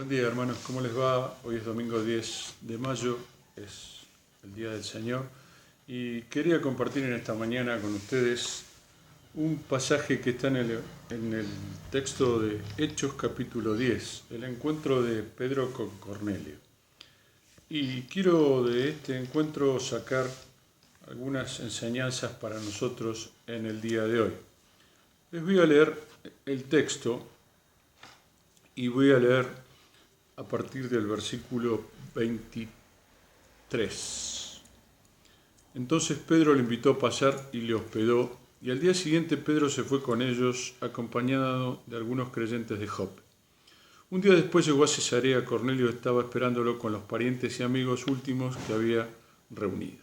Buen día, hermanos, ¿cómo les va? Hoy es domingo 10 de mayo, es el Día del Señor, y quería compartir en esta mañana con ustedes un pasaje que está en el texto de Hechos capítulo 10, el encuentro de Pedro con Cornelio. Y quiero de este encuentro sacar algunas enseñanzas para nosotros en el día de hoy. Les voy a leer el texto y voy a leer a partir del versículo 23. Entonces Pedro le invitó a pasar y le hospedó, y al día siguiente Pedro se fue con ellos, acompañado de algunos creyentes de Jope. Un día después llegó a Cesarea. Cornelio estaba esperándolo con los parientes y amigos últimos que había reunido.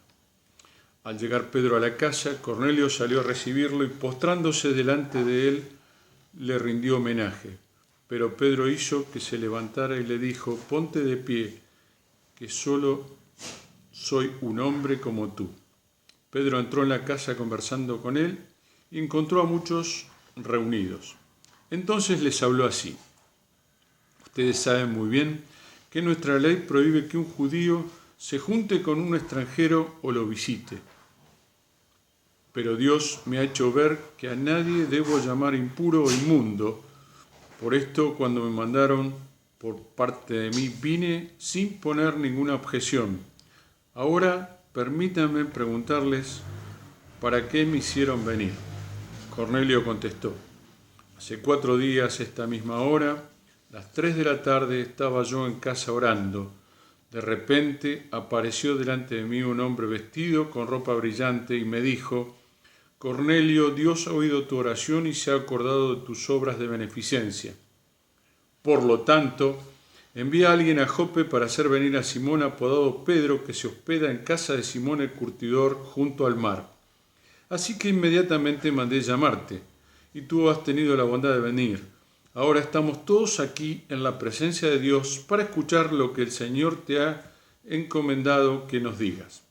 Al llegar Pedro a la casa, Cornelio salió a recibirlo y postrándose delante de él, le rindió homenaje. Pero Pedro hizo que se levantara y le dijo: ponte de pie, que solo soy un hombre como tú. Pedro entró en la casa conversando con él y encontró a muchos reunidos. Entonces les habló así: ustedes saben muy bien que nuestra ley prohíbe que un judío se junte con un extranjero o lo visite. Pero Dios me ha hecho ver que a nadie debo llamar impuro o inmundo. Por esto, cuando me mandaron por parte de mí, vine sin poner ninguna objeción. Ahora, permítanme preguntarles, ¿para qué me hicieron venir? Cornelio contestó: hace 4 días, esta misma hora, las 3 de la tarde, estaba yo en casa orando. De repente apareció delante de mí un hombre vestido con ropa brillante y me dijo: Cornelio, Dios ha oído tu oración y se ha acordado de tus obras de beneficencia. Por lo tanto, envía a alguien a Jope para hacer venir a Simón, apodado Pedro, que se hospeda en casa de Simón el curtidor junto al mar. Así que inmediatamente mandé llamarte, y tú has tenido la bondad de venir. Ahora estamos todos aquí en la presencia de Dios para escuchar lo que el Señor te ha encomendado que nos digas.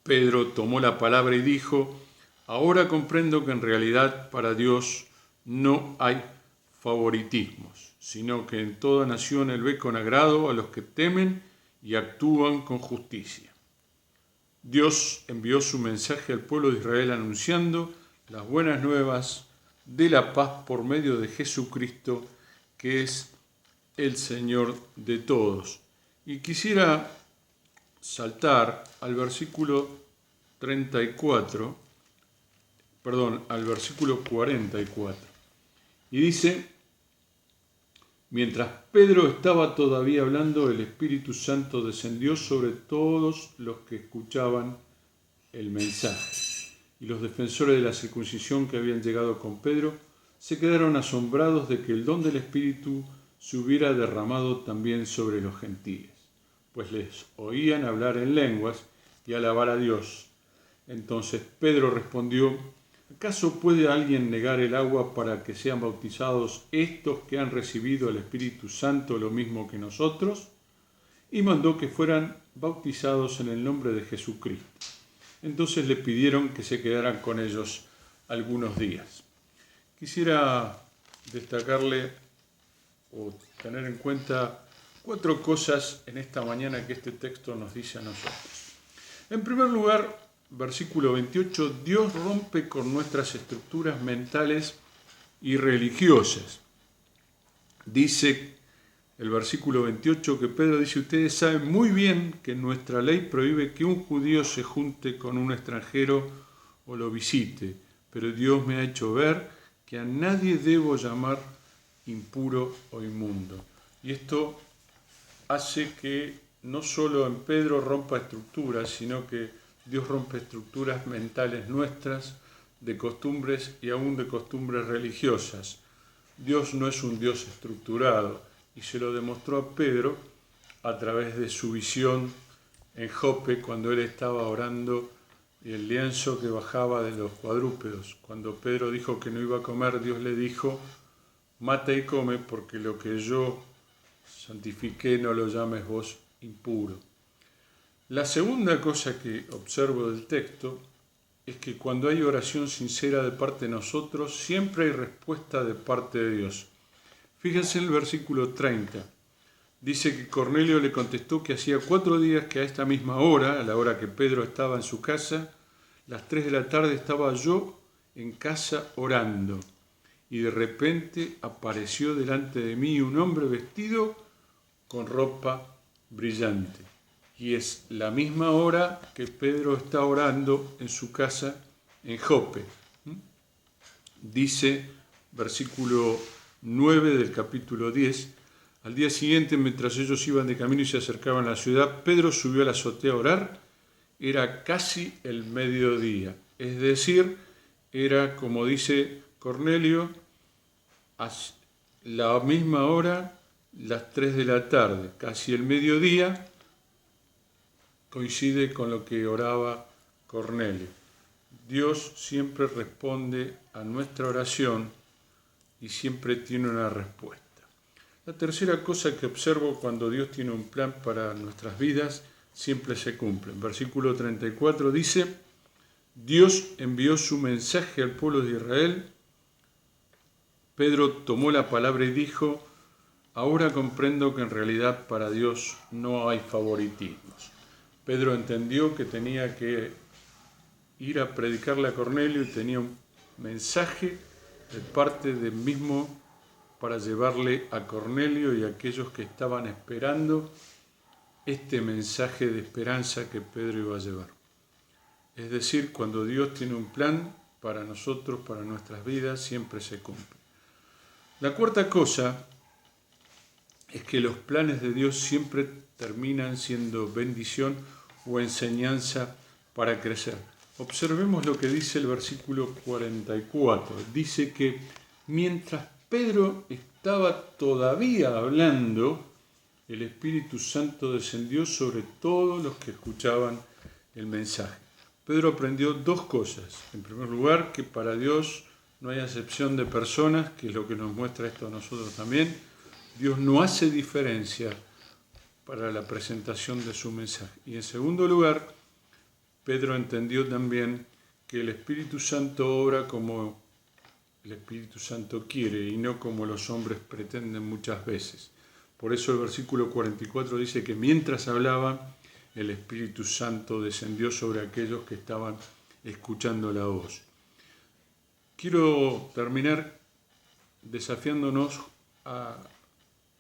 Pedro tomó la palabra y dijo: ahora comprendo que en realidad para Dios no hay favoritismos, sino que en toda nación Él ve con agrado a los que temen y actúan con justicia. Dios envió su mensaje al pueblo de Israel anunciando las buenas nuevas de la paz por medio de Jesucristo, que es el Señor de todos. Y quisiera saltar al versículo 44, y dice: mientras Pedro estaba todavía hablando, el Espíritu Santo descendió sobre todos los que escuchaban el mensaje, y los defensores de la circuncisión que habían llegado con Pedro se quedaron asombrados de que el don del Espíritu se hubiera derramado también sobre los gentiles, pues les oían hablar en lenguas y alabar a Dios. Entonces Pedro respondió: ¿acaso puede alguien negar el agua para que sean bautizados estos que han recibido el Espíritu Santo lo mismo que nosotros? Y mandó que fueran bautizados en el nombre de Jesucristo. Entonces le pidieron que se quedaran con ellos algunos días. Quisiera destacarle o tener en cuenta 4 cosas en esta mañana que este texto nos dice a nosotros. En primer lugar, versículo 28, Dios rompe con nuestras estructuras mentales y religiosas. Dice el versículo 28 que Pedro dice: ustedes saben muy bien que nuestra ley prohíbe que un judío se junte con un extranjero o lo visite, pero Dios me ha hecho ver que a nadie debo llamar impuro o inmundo. Y esto hace que no solo en Pedro rompa estructuras, sino que Dios rompe estructuras mentales nuestras, de costumbres y aún de costumbres religiosas. Dios no es un Dios estructurado, y se lo demostró a Pedro a través de su visión en Jope, cuando él estaba orando y el lienzo que bajaba de los cuadrúpedos. Cuando Pedro dijo que no iba a comer, Dios le dijo: mata y come, porque lo que yo santifiqué no lo llames vos impuro. La segunda cosa que observo del texto es que cuando hay oración sincera de parte de nosotros, siempre hay respuesta de parte de Dios. Fíjense en el versículo 30. Dice que Cornelio le contestó que hacía 4 días que a esta misma hora, a la hora que Pedro estaba en su casa, las 3 de la tarde estaba yo en casa orando. Y de repente apareció delante de mí un hombre vestido con ropa brillante. Y es la misma hora que Pedro está orando en su casa en Jope. Dice, versículo 9 del capítulo 10, al día siguiente, mientras ellos iban de camino y se acercaban a la ciudad, Pedro subió a la azotea a orar. Era casi el mediodía, es decir, era, como dice Cornelio, a la misma hora, las 3 de la tarde, casi el mediodía, coincide con lo que oraba Cornelio. Dios siempre responde a nuestra oración y siempre tiene una respuesta. La tercera cosa que observo cuando Dios tiene un plan para nuestras vidas, siempre se cumple. En versículo 34 dice, Dios envió su mensaje al pueblo de Israel. Pedro tomó la palabra y dijo, ahora comprendo que en realidad para Dios no hay favoritismos. Pedro entendió que tenía que ir a predicarle a Cornelio y tenía un mensaje de parte del mismo para llevarle a Cornelio y a aquellos que estaban esperando este mensaje de esperanza que Pedro iba a llevar. Es decir, cuando Dios tiene un plan para nosotros, para nuestras vidas, siempre se cumple. La cuarta cosa es que los planes de Dios siempre terminan siendo bendición o enseñanza para crecer. Observemos lo que dice el versículo 44. Dice que mientras Pedro estaba todavía hablando, el Espíritu Santo descendió sobre todos los que escuchaban el mensaje. Pedro aprendió 2 cosas. En primer lugar, que para Dios no hay acepción de personas, que es lo que nos muestra esto a nosotros también. Dios no hace diferencia para la presentación de su mensaje. Y en segundo lugar, Pedro entendió también que el Espíritu Santo obra como el Espíritu Santo quiere y no como los hombres pretenden muchas veces. Por eso el versículo 44 dice que mientras hablaba, el Espíritu Santo descendió sobre aquellos que estaban escuchando la voz. Quiero terminar desafiándonos a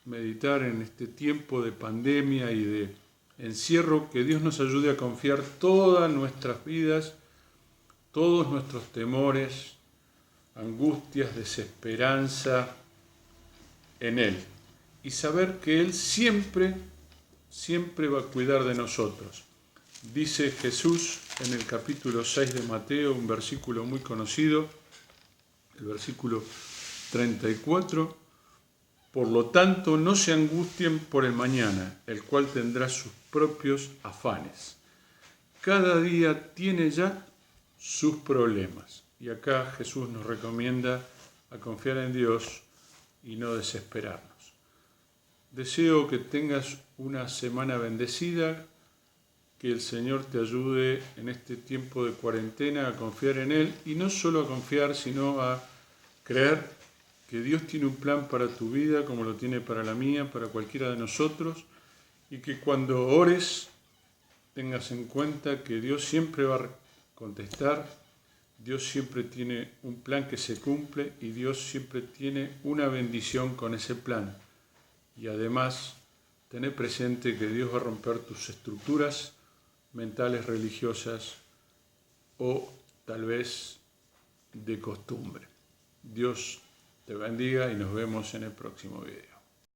meditar en este tiempo de pandemia y de encierro, que Dios nos ayude a confiar todas nuestras vidas, todos nuestros temores, angustias, desesperanza en Él. Y saber que Él siempre va a cuidar de nosotros. Dice Jesús en el capítulo 6 de Mateo, un versículo muy conocido, el versículo 34, por lo tanto no se angustien por el mañana, el cual tendrá sus propios afanes. Cada día tiene ya sus problemas. Y acá Jesús nos recomienda a confiar en Dios y no desesperarnos. Deseo que tengas una semana bendecida, que el Señor te ayude en este tiempo de cuarentena a confiar en Él, y no solo a confiar, sino a creer que Dios tiene un plan para tu vida, como lo tiene para la mía, para cualquiera de nosotros, y que cuando ores tengas en cuenta que Dios siempre va a contestar, Dios siempre tiene un plan que se cumple y Dios siempre tiene una bendición con ese plan. Y además, tener presente que Dios va a romper tus estructuras mentales religiosas o tal vez de costumbre. Dios te bendiga y nos vemos en el próximo video.